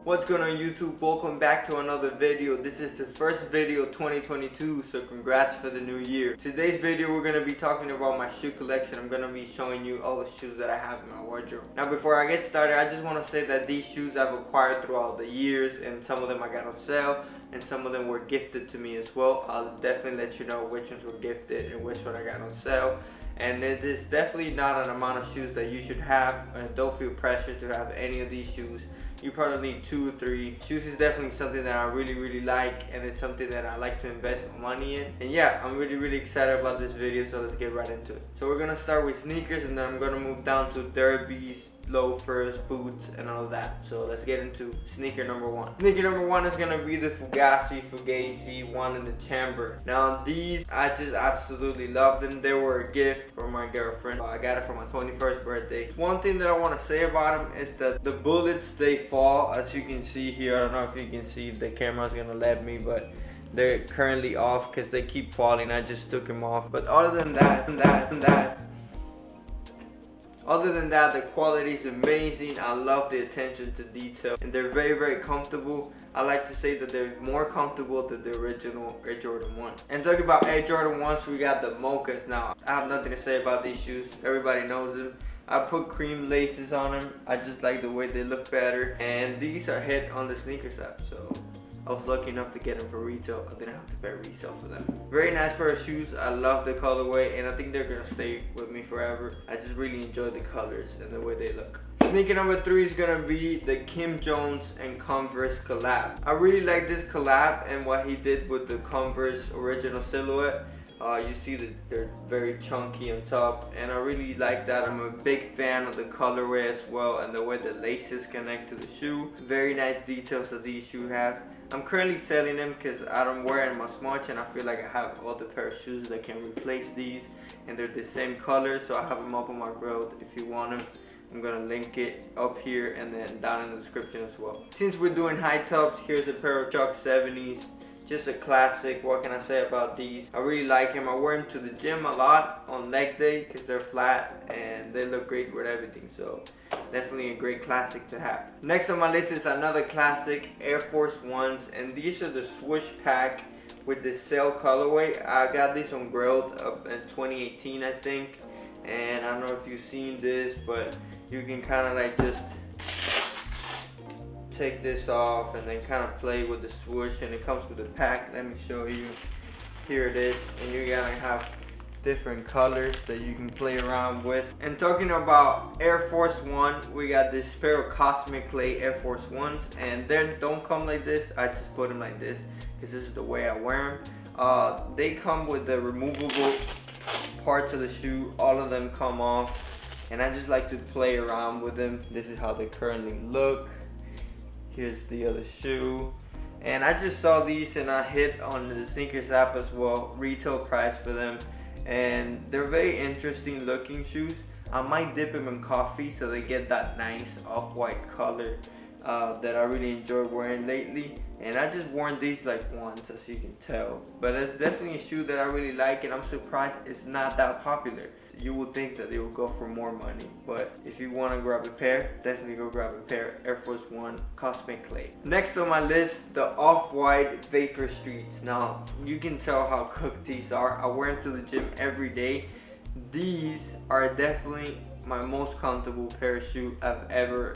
What's going on YouTube? Welcome back to another video. This is the first video of 2022, so congrats for the new year. Today's video we're going to be talking about my shoe collection. I'm going to be showing you all the shoes that I have in my wardrobe. Now before I get started, I just want to say that these shoes I've acquired throughout the years, and some of them I got on sale and some of them were gifted to me as well. I'll definitely let you know which ones were gifted and which one I got on sale. And it is definitely not an amount of shoes that you should have, and don't feel pressured to have any of these shoes. You probably need 2 or 3. Shoes is definitely something that I really like, and it's something that I like to invest money in. And yeah, I'm really excited about this video, so let's get right into it. So we're gonna start with sneakers, and then I'm gonna move down to derbies, loafers, boots, and all that. So let's get into sneaker number 1. Sneaker number 1 is gonna be the FUGAZI one in the chamber. Now these, I just absolutely love them. They were a gift from my girlfriend. I got it for my 21st birthday. One thing that I want to say about them is that the bullets, they fall, as you can see here. I don't know if you can see if the camera's gonna let me, but they're currently off because they keep falling. I just took them off. But other than that, the quality is amazing. I love the attention to detail, and they're very comfortable. I like to say that they're more comfortable than the original Air Jordan 1. And talking about Air Jordan 1s, we got the MOCHAs now. I have nothing to say about these shoes. Everybody knows them. I put cream laces on them. I just like the way they look better. And these are hit on the sneakers app, so I was lucky enough to get them for retail. I didn't have to pay resale for them. Very nice pair of shoes. I love the colorway, and I think they're gonna stay with me forever. I just really enjoy the colors and the way they look. Sneaker number 3 is gonna be the Kim Jones and Converse collab. I really like this collab and what he did with the Converse original silhouette. You see that they're very chunky on top, and I really like that. I'm a big fan of the colorway as well, and the way the laces connect to the shoe. Very nice details that these shoes have. I'm currently selling them because I don't wear them as much, and I feel like I have all the pair of shoes that can replace these, and they're the same color, so I have them up on my grill if you want them. I'm gonna link it up here and then down in the description as well. Since we're doing high tops, here's a pair of Chuck 70s. Just a classic. What can I say about these? I really like them. I wear them to the gym a lot on leg day because they're flat and they look great with everything. So definitely a great classic to have. Next on my list is another classic, Air Force Ones, and these are the swoosh pack with the sail colorway. I got these on GRAILED up in 2018, I think. And I don't know if you've seen this, but you can kind of like just take this off and then kind of play with the swoosh, and it comes with a pack. Let me show you. Here it is, and you're gonna have different colors that you can play around with. And talking about Air Force One, we got this pair of Cosmic Clay Air Force Ones, and they don't come like this. I just put them like this because this is the way I wear them. They come with the removable parts of the shoe. All of them come off, and I just like to play around with them. This is how they currently look. Here's the other shoe, and I just saw these and I hit on the sneakers app as well. Retail price for them, and they're very interesting looking shoes. I might dip them in coffee so they get that nice off-white color that I really enjoy wearing lately. And I just worn these like once, as you can tell, but it's definitely a shoe that I really like, and I'm surprised it's not that popular. You would think that they would go for more money, but if you want to grab a pair, definitely go grab a pair. Air Force One Cosmic Clay. Next on my list, the Off-White VAPORSTREETs. Now you can tell how cooked these are. I wear them to the gym every day. These are definitely my most comfortable pair of shoes I've ever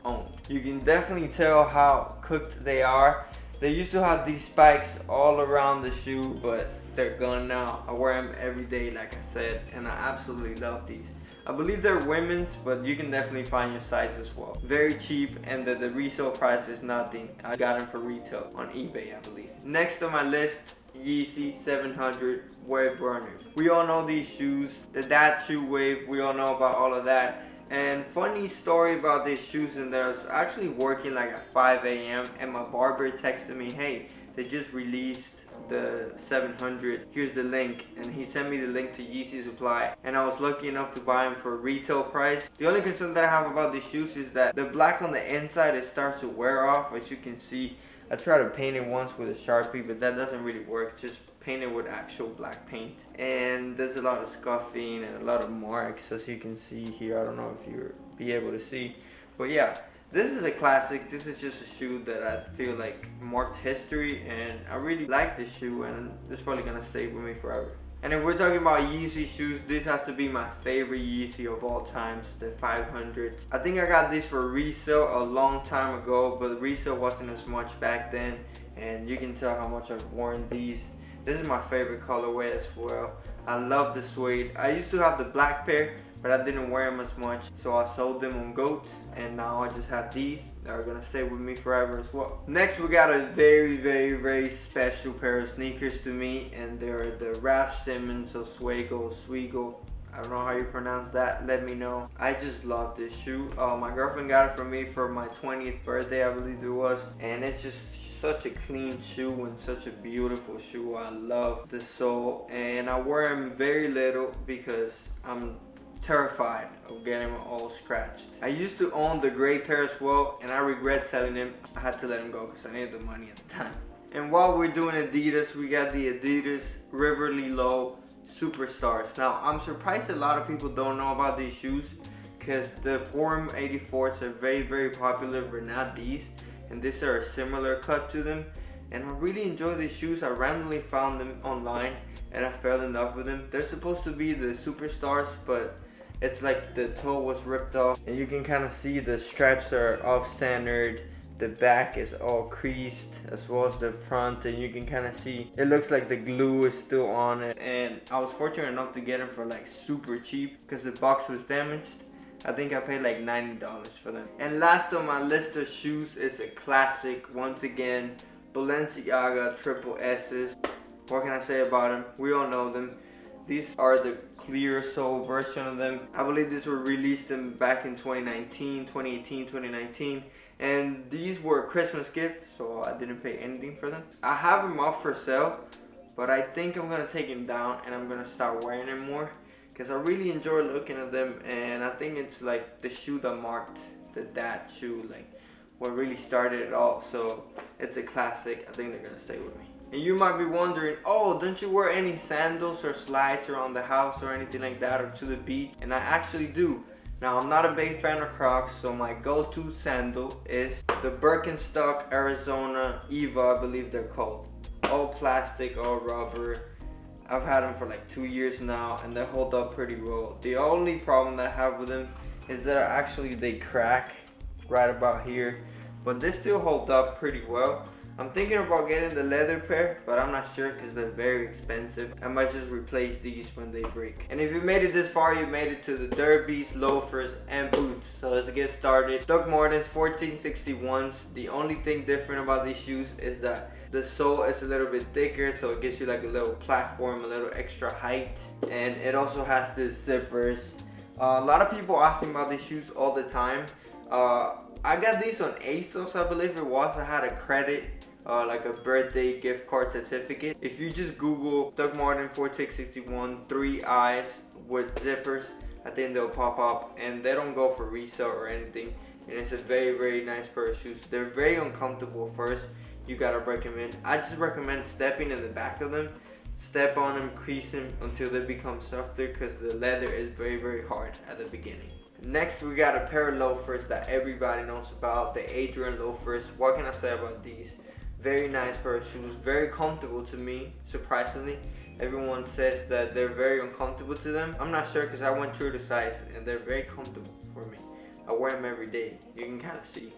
owned. You can definitely tell how cooked they are. They used to have these spikes all around the shoe, but they're gone now. I wear them every day, like I said, and I absolutely love these. I believe they're women's, but you can definitely find your size as well. Very cheap, and the resale price is nothing. I got them for retail on eBay, I believe. Next on my list, Yeezy 700 Wave Runners. We all know these shoes, the Dad Shoe Wave, we all know about all of that. And funny story about these shoes, and I was actually working like at 5 a.m. and my barber texted me, hey, they just released the 700, here's the link, and he sent me the link to Yeezy Supply, and I was lucky enough to buy them for retail price. The only concern that I have about these shoes is that the black on the inside, it starts to wear off. As you can see, I tried to paint it once with a Sharpie, but that doesn't really work. Just paint it with actual black paint, and there's a lot of scuffing and a lot of marks, as you can see here. I don't know if you'll be able to see, but yeah, This is a classic. This is just a shoe that I feel like marked history, and I really like this shoe, and it's probably gonna stay with me forever. And if we're talking about Yeezy shoes, this has to be my favorite Yeezy of all times, the 500s. I think I got these for resale a long time ago, but resale wasn't as much back then, and you can tell how much I've worn these. This is my favorite colorway as well. I love the suede. I used to have the black pair, but I didn't wear them as much, so I sold them on GOAT, and now I just have these that are gonna stay with me forever as well. Next, we got a very special pair of sneakers to me, and they're the Raf Simons OZWEEGO. I don't know how you pronounce that, let me know. I just love this shoe. My girlfriend got it for me for my 20th birthday, I believe it was, and it's just such a clean shoe and such a beautiful shoe. I love the sole, and I wear them very little because I'm terrified of getting them all scratched. I used to own the gray pair as well, and I regret selling them. I had to let them go because I needed the money at the time. And while we're doing Adidas, we got the Adidas RIVARLY Low Superstars. Now, I'm surprised a lot of people don't know about these shoes because the Forum 84s are very popular, but not these. And these are a similar cut to them. And I really enjoy these shoes. I randomly found them online and I fell in love with them. They're supposed to be the Superstars, but it's like the toe was ripped off, and you can kind of see the straps are off-centered. The back is all creased as well as the front, and you can kind of see it looks like the glue is still on it. And I was fortunate enough to get them for like super cheap because the box was damaged. I think I paid like $90 for them. And last on my list of shoes is a classic, once again, Balenciaga Triple S's. What can I say about them? We all know them. These are the clear sole version of them. I believe these were released back in 2019, 2018, 2019. And these were a Christmas gift, so I didn't pay anything for them. I have them up for sale, but I think I'm gonna take them down and I'm gonna start wearing them more because I really enjoy looking at them, and I think it's like the shoe that marked that shoe, like what really started it all. So it's a classic. I think they're gonna stay with me. And you might be wondering, oh, don't you wear any sandals or slides around the house or anything like that, or to the beach? And I actually do. Now, I'm not a big fan of Crocs, so my go-to sandal is the Birkenstock Arizona Eva, I believe they're called. All plastic, all rubber. I've had them for like 2 years now, and they hold up pretty well. The only problem that I have with them is that actually they crack right about here, but they still hold up pretty well. I'm thinking about getting the leather pair, but I'm not sure because they're very expensive. I might just replace these when they break. And if you made it this far, you made it to the derbies, loafers, and boots. So let's get started. Doc Martens 1461s. The only thing different about these shoes is that the sole is a little bit thicker, so it gives you like a little platform, a little extra height. And it also has these zippers. A lot of people ask me about these shoes all the time. I got these on ASOS, I believe it was. I had a credit, like a birthday gift card certificate. If you just Google Doc Marten 1461 3 eyes with zippers, I think they'll pop up, and they don't go for resale or anything. And it's a very nice pair of shoes. They're very uncomfortable first. You gotta break them in. I just recommend stepping in the back of them. Step on them, crease them until they become softer, because the leather is very hard at the beginning. Next, we got a pair of loafers that everybody knows about, the ADRIAN loafers. What can I say about these? Very nice pair of shoes, very comfortable to me, surprisingly. Everyone says that they're very uncomfortable to them. I'm not sure because I went through the size, and they're very comfortable for me. I wear them every day. You can kind of see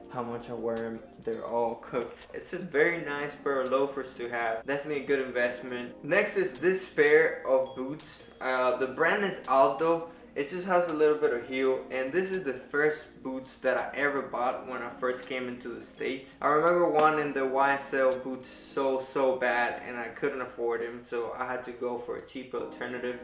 how much I wear them. They're all cooked. It's a very nice pair of loafers to have. Definitely a good investment. Next is this pair of boots. The brand is ALDO. It just has a little bit of heel, and this is the first boots that I ever bought when I first came into the States. I remember wanting the YSL boots so bad, and I couldn't afford them, so I had to go for a cheap alternative.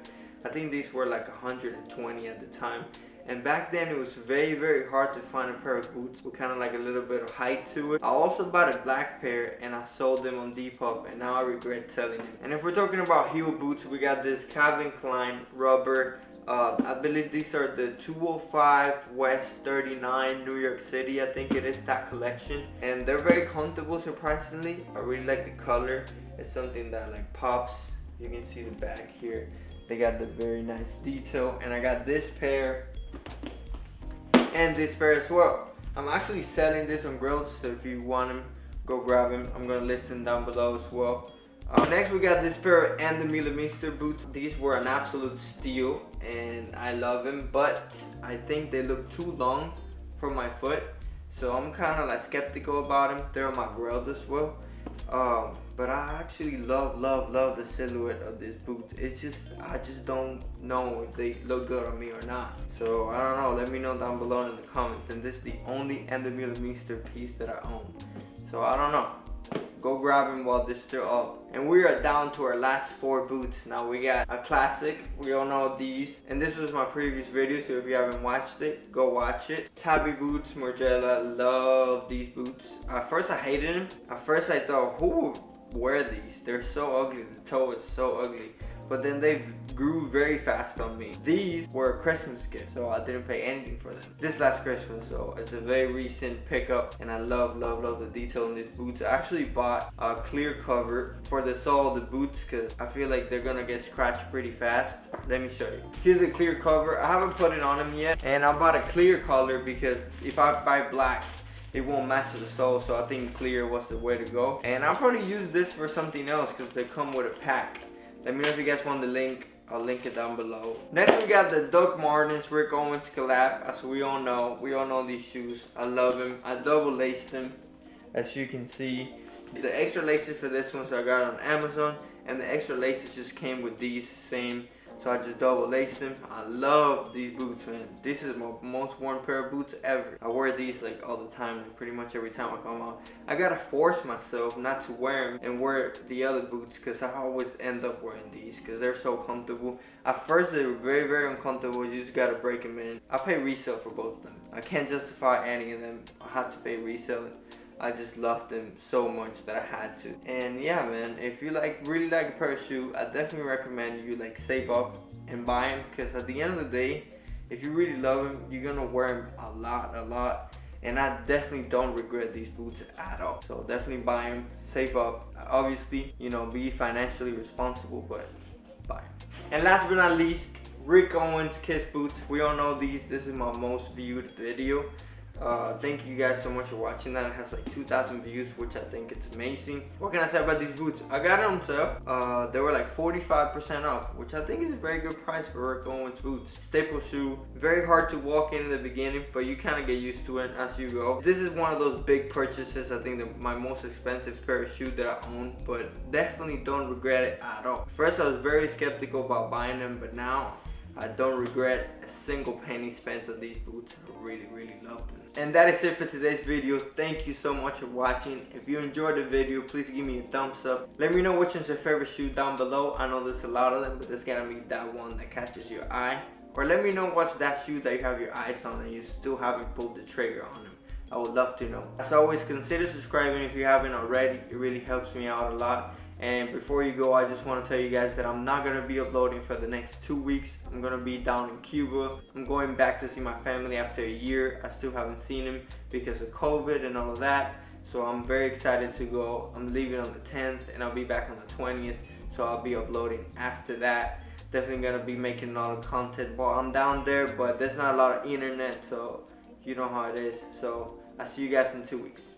I think these were like 120 at the time. And back then it was very hard to find a pair of boots with kind of like a little bit of height to it. I also bought a black pair and I sold them on Depop, and now I regret selling them. And if we're talking about heel boots, we got this Calvin Klein rubber. I believe these are the 205 West 39 New York City, I think it is, that collection. And they're very comfortable, surprisingly. I really like the color. It's something that like pops. You can see the back here. They got the very nice detail. And I got this pair and this pair as well. I'm actually selling this on GRAILED, so if you want them, go grab them. I'm gonna list them down below as well. Next we got this pair of Demeulemeester boots. These were an absolute steal and I love them, but I think they look too long for my foot, so I'm kind of like skeptical about them. They're on my GRAILED as well. But I actually love the silhouette of this boot. It's just, I just don't know if they look good on me or not. So I don't know, let me know down below in the comments. And this is the only Demeulemeester piece that I own. So I don't know. Go grab them while they're still up. And we are down to our last 4 boots. Now we got a classic. We all know these. And this was my previous video, so if you haven't watched it, go watch it. TABI boots, Margiela. Love these boots. At first I hated them. At first I thought, who would wear these? They're so ugly. The toe is so ugly. But then they grew very fast on me. These were a Christmas gift, so I didn't pay anything for them. This last Christmas, so it's a very recent pickup, and I love the detail in these boots. I actually bought a clear cover for the sole of the boots because I feel like they're gonna get scratched pretty fast. Let me show you. Here's a clear cover. I haven't put it on them yet, and I bought a clear color because if I buy black, it won't match the sole, so I think clear was the way to go. And I'll probably use this for something else because they come with a pack. Let me know if you guys want the link. I'll link it down below. Next we got the Duck Martens Rick Owens collab. As we all know these shoes. I love them. I double laced them, as you can see. The extra laces for this one, so I got it on Amazon, and the extra laces just came with these same. So I just double laced them. I love these boots, man. This is my most worn pair of boots ever. I wear these like all the time, pretty much every time I come out. I gotta force myself not to wear them and wear the other boots because I always end up wearing these because they're so comfortable. At first they were very uncomfortable. You just gotta break them in. I pay resale for both of them. I can't justify any of them. I had to pay resale. I just loved them so much that I had to. And yeah, man, if you really like a pair of shoes, I definitely recommend you like save up and buy them, because at the end of the day, if you really love them, you're gonna wear them a lot. And I definitely don't regret these boots at all. So definitely buy them, save up. Obviously, you know, be financially responsible, but buy them. And last but not least, Rick Owens Kiss boots. We all know these. This is my most viewed video. Thank you guys so much for watching that. It has like 2,000 views, which I think it's amazing. What can I say about these boots? I got them on sale. They were like 45% off, which I think is a very good price for Rick Owens boots. Staple shoe, very hard to walk in the beginning, but you kind of get used to it as you go. This is one of those big purchases. I think my most expensive pair of shoes that I own, but definitely don't regret it at all. First, I was very skeptical about buying them, but now I don't regret a single penny spent on these boots. I really love them. And that is it for today's video. Thank you so much for watching. If you enjoyed the video, please give me a thumbs up. Let me know which one's your favorite shoe down below. I know there's a lot of them, but there's gotta be that one that catches your eye. Or let me know what's that shoe that you have your eyes on and you still haven't pulled the trigger on them. I would love to know. As always, consider subscribing if you haven't already. It really helps me out a lot. And before you go, I just want to tell you guys that I'm not going to be uploading for the next 2 weeks. I'm going to be down in Cuba. I'm going back to see my family after a year. I still haven't seen them because of COVID and all of that. So I'm very excited to go. I'm leaving on the 10th and I'll be back on the 20th. So I'll be uploading after that. Definitely going to be making a lot of content while I'm down there, but there's not a lot of internet, so you know how it is. So I'll see you guys in 2 weeks.